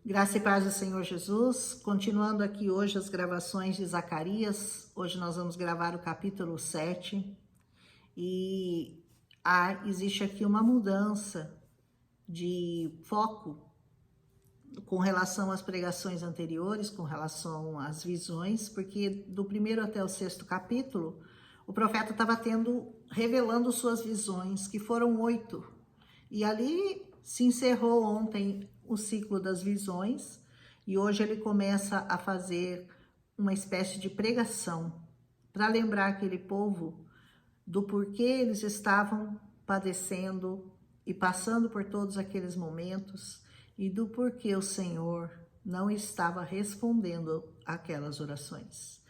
Graça e paz do Senhor Jesus. Continuando aqui hoje as gravações de Zacarias. Hoje nós vamos gravar o capítulo 7. E existe aqui uma mudança de foco com relação às pregações anteriores, com relação às visões, porque do primeiro até o sexto capítulo, o profeta estava revelando suas visões, que foram 8. E ali se encerrou ontem o ciclo das visões, e hoje ele começa a fazer uma espécie de pregação para lembrar aquele povo do porquê eles estavam padecendo e passando por todos aqueles momentos e do porquê o Senhor não estava respondendo aquelas orações.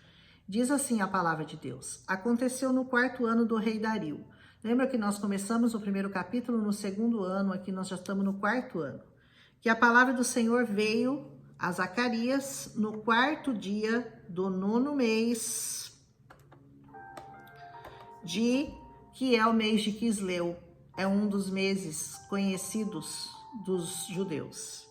Diz assim a palavra de Deus: aconteceu no 4º ano do rei Dario. Lembra que nós começamos o primeiro capítulo no 2º ano, aqui nós já estamos no 4º ano. Que a palavra do Senhor veio a Zacarias no 4º dia do 9º mês, que é o mês de Quisleu, é um dos meses conhecidos dos judeus.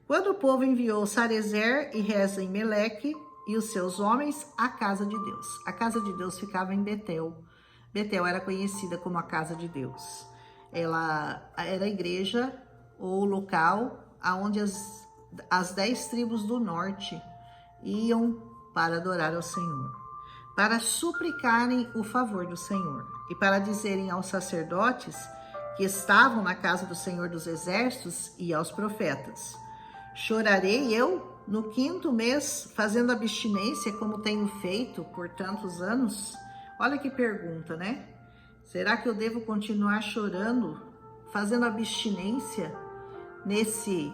Quando o povo enviou Sarezer e Rezem-Meleque e os seus homens à casa de Deus. A casa de Deus ficava em Betel. Betel era conhecida como a casa de Deus. Ela era a igreja ou local onde as 10 tribos do norte iam para adorar ao Senhor, para suplicarem o favor do Senhor e para dizerem aos sacerdotes que estavam na casa do Senhor dos Exércitos e aos profetas: chorarei eu no 5º mês, fazendo abstinência como tenho feito por tantos anos? Olha que pergunta, né? Será que eu devo continuar chorando, fazendo abstinência nesse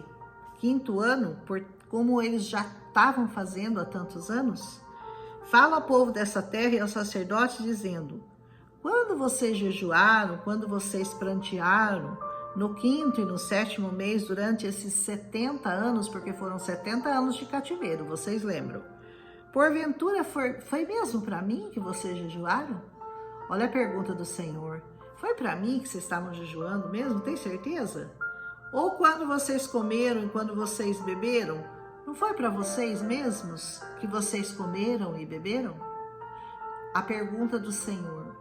5º ano, como eles já estavam fazendo há tantos anos? Fala ao povo dessa terra e aos sacerdotes, dizendo: quando vocês jejuaram, quando vocês prantearam, no 5º e no 7º mês, durante esses 70 anos, porque foram 70 anos de cativeiro, vocês lembram? Porventura foi mesmo para mim que vocês jejuaram? Olha a pergunta do Senhor: foi para mim que vocês estavam jejuando mesmo? Tem certeza? Ou quando vocês comeram e quando vocês beberam, não foi para vocês mesmos que vocês comeram e beberam? A pergunta do Senhor: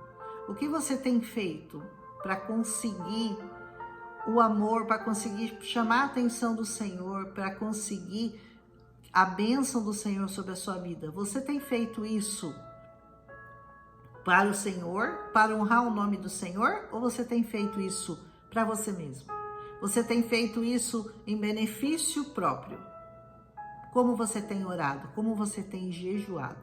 o que você tem feito para conseguir o amor, para conseguir chamar a atenção do Senhor, para conseguir a bênção do Senhor sobre a sua vida? Você tem feito isso para o Senhor, para honrar o nome do Senhor, ou você tem feito isso para você mesmo? Você tem feito isso em benefício próprio? Como você tem orado? Como você tem jejuado?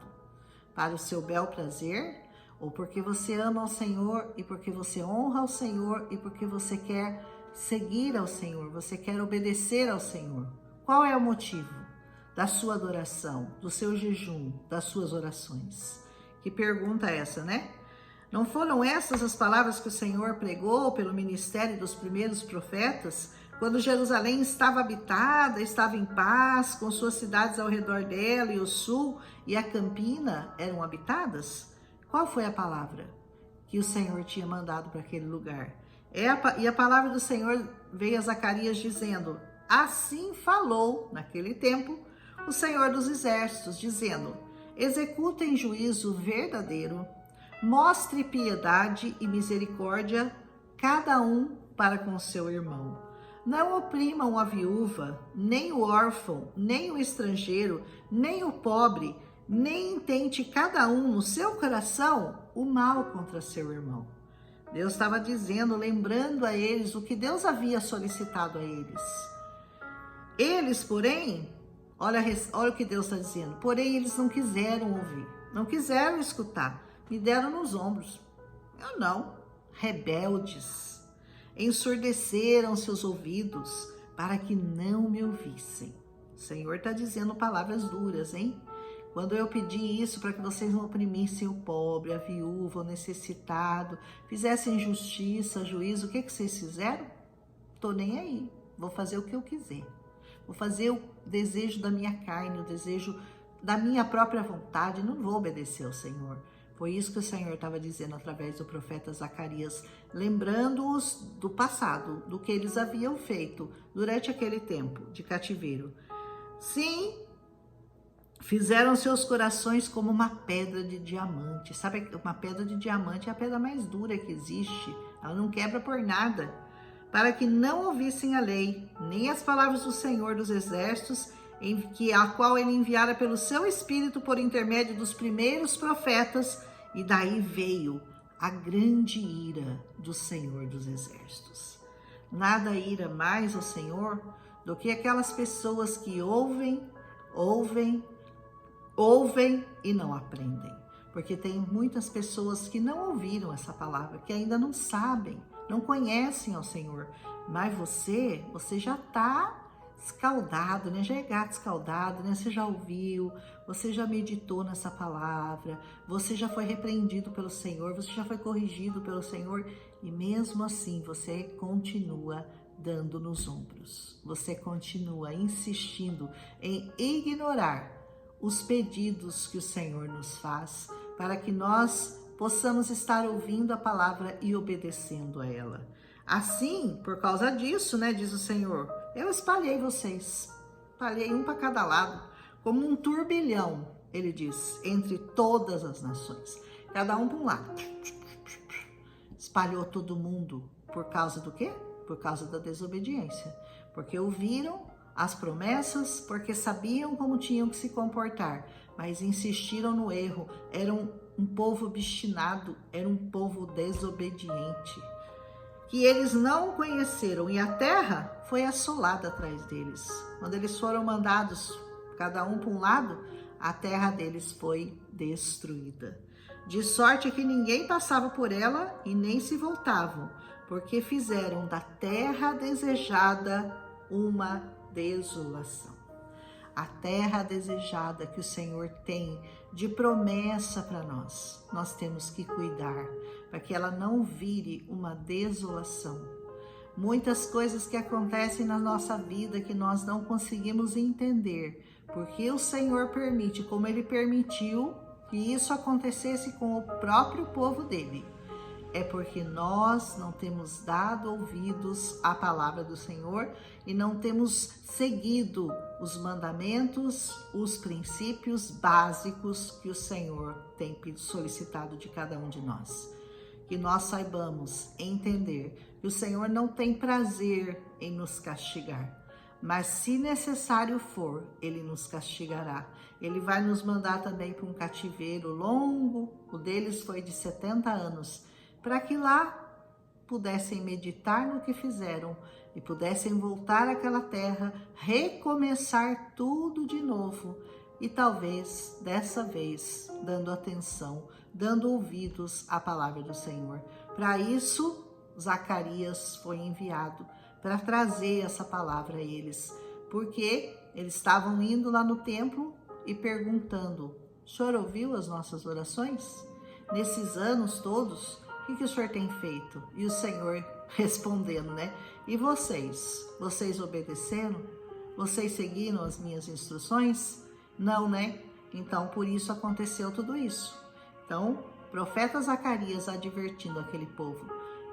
Para o seu bel prazer? Ou porque você ama ao Senhor e porque você honra ao Senhor e porque você quer seguir ao Senhor, você quer obedecer ao Senhor? Qual é o motivo da sua adoração, do seu jejum, das suas orações? Que pergunta é essa, né? Não foram essas as palavras que o Senhor pregou pelo ministério dos primeiros profetas, quando Jerusalém estava habitada, estava em paz, com suas cidades ao redor dela, e o sul e a campina eram habitadas? Qual foi a palavra que o Senhor tinha mandado para aquele lugar? E a palavra do Senhor veio a Zacarias dizendo: assim falou naquele tempo o Senhor dos Exércitos, dizendo: executem juízo verdadeiro, mostre piedade e misericórdia, cada um para com seu irmão. Não oprimam a viúva, nem o órfão, nem o estrangeiro, nem o pobre, nem intente cada um no seu coração o mal contra seu irmão. Deus estava dizendo, lembrando a eles o que Deus havia solicitado a eles. Eles, porém, olha o que Deus está dizendo, porém eles não quiseram ouvir, não quiseram escutar, me deram nos ombros. Eu não, rebeldes, ensurdeceram seus ouvidos para que não me ouvissem. O Senhor está dizendo palavras duras, hein? Quando eu pedi isso para que vocês não oprimissem o pobre, a viúva, o necessitado, fizessem justiça, juízo, o que vocês fizeram? Tô nem aí, vou fazer o que eu quiser. Vou fazer o desejo da minha carne, o desejo da minha própria vontade, não vou obedecer ao Senhor. Foi isso que o Senhor estava dizendo através do profeta Zacarias, lembrando-os do passado, do que eles haviam feito durante aquele tempo de cativeiro. Sim, fizeram seus corações como uma pedra de diamante. Sabe, uma pedra de diamante é a pedra mais dura que existe. Ela não quebra por nada. Para que não ouvissem a lei, nem as palavras do Senhor dos Exércitos, a qual ele enviara pelo seu Espírito por intermédio dos primeiros profetas, e daí veio a grande ira do Senhor dos Exércitos. Nada ira mais ao Senhor do que aquelas pessoas que ouvem e não aprendem. Porque tem muitas pessoas que não ouviram essa palavra, que ainda não sabem, não conhecem ao Senhor. Mas você já está escaldado, né? Já é gato escaldado, né? Você já ouviu, você já meditou nessa palavra, você já foi repreendido pelo Senhor, você já foi corrigido pelo Senhor, e mesmo assim você continua dando nos ombros. Você continua insistindo em ignorar os pedidos que o Senhor nos faz, para que nós possamos estar ouvindo a palavra e obedecendo a ela. Assim, por causa disso, né, diz o Senhor, eu espalhei vocês, espalhei um para cada lado, como um turbilhão, ele diz, entre todas as nações, cada um para um lado. Espalhou todo mundo por causa do quê? Por causa da desobediência, porque ouviram as promessas, porque sabiam como tinham que se comportar, mas insistiram no erro. Eram um povo obstinado, era um povo desobediente, que eles não conheceram, e a terra foi assolada atrás deles. Quando eles foram mandados, cada um para um lado, a terra deles foi destruída. De sorte que ninguém passava por ela e nem se voltavam, porque fizeram da terra desejada uma desolação. A terra desejada que o Senhor tem de promessa para nós, nós temos que cuidar para que ela não vire uma desolação. Muitas coisas que acontecem na nossa vida que nós não conseguimos entender, porque o Senhor permite, como Ele permitiu que isso acontecesse com o próprio povo dele. É porque nós não temos dado ouvidos à palavra do Senhor e não temos seguido os mandamentos, os princípios básicos que o Senhor tem solicitado de cada um de nós. Que nós saibamos entender que o Senhor não tem prazer em nos castigar, mas se necessário for, Ele nos castigará. Ele vai nos mandar também para um cativeiro longo, o deles foi de 70 anos, para que lá pudessem meditar no que fizeram e pudessem voltar àquela terra, recomeçar tudo de novo e talvez dessa vez dando atenção, dando ouvidos à palavra do Senhor. Para isso, Zacarias foi enviado para trazer essa palavra a eles, porque eles estavam indo lá no templo e perguntando: o Senhor ouviu as nossas orações? Nesses anos todos, o que o Senhor tem feito? E o Senhor respondendo, né? E vocês? Vocês obedeceram? Vocês seguiram as minhas instruções? Não, né? Então, por isso aconteceu tudo isso. Então, profeta Zacarias advertindo aquele povo,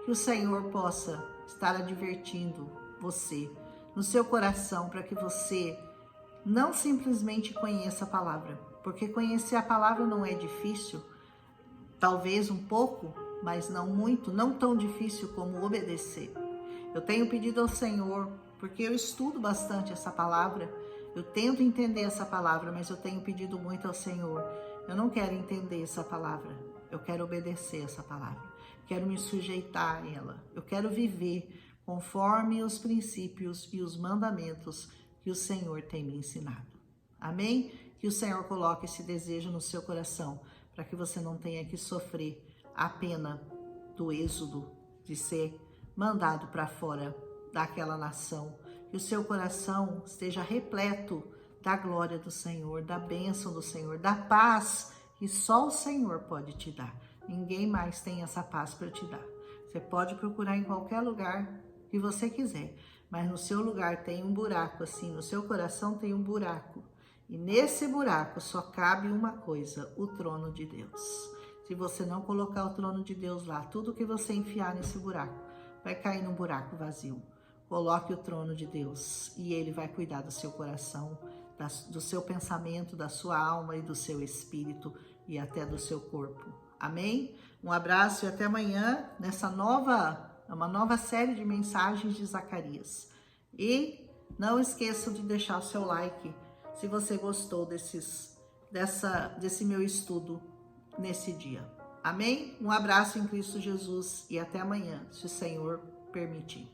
que o Senhor possa estar advertindo você no seu coração, para que você não simplesmente conheça a palavra, porque conhecer a palavra não é difícil, talvez um pouco, mas não muito, não tão difícil como obedecer. Eu tenho pedido ao Senhor, porque eu estudo bastante essa palavra, eu tento entender essa palavra, mas eu tenho pedido muito ao Senhor. Eu não quero entender essa palavra, eu quero obedecer essa palavra, quero me sujeitar a ela, eu quero viver conforme os princípios e os mandamentos que o Senhor tem me ensinado. Amém? Que o Senhor coloque esse desejo no seu coração, para que você não tenha que sofrer a pena do êxodo, de ser mandado para fora daquela nação. Que o seu coração esteja repleto da glória do Senhor, da bênção do Senhor, da paz que só o Senhor pode te dar. Ninguém mais tem essa paz para te dar. Você pode procurar em qualquer lugar que você quiser, mas no seu lugar tem um buraco, assim, no seu coração tem um buraco. E nesse buraco só cabe uma coisa: o trono de Deus. Se você não colocar o trono de Deus lá, tudo que você enfiar nesse buraco vai cair num buraco vazio. Coloque o trono de Deus e Ele vai cuidar do seu coração do seu pensamento, da sua alma e do seu espírito e até do seu corpo. Amém? Um abraço e até amanhã nessa uma nova série de mensagens de Zacarias. E não esqueçam de deixar o seu like se você gostou desse meu estudo nesse dia. Amém? Um abraço em Cristo Jesus e até amanhã, se o Senhor permitir.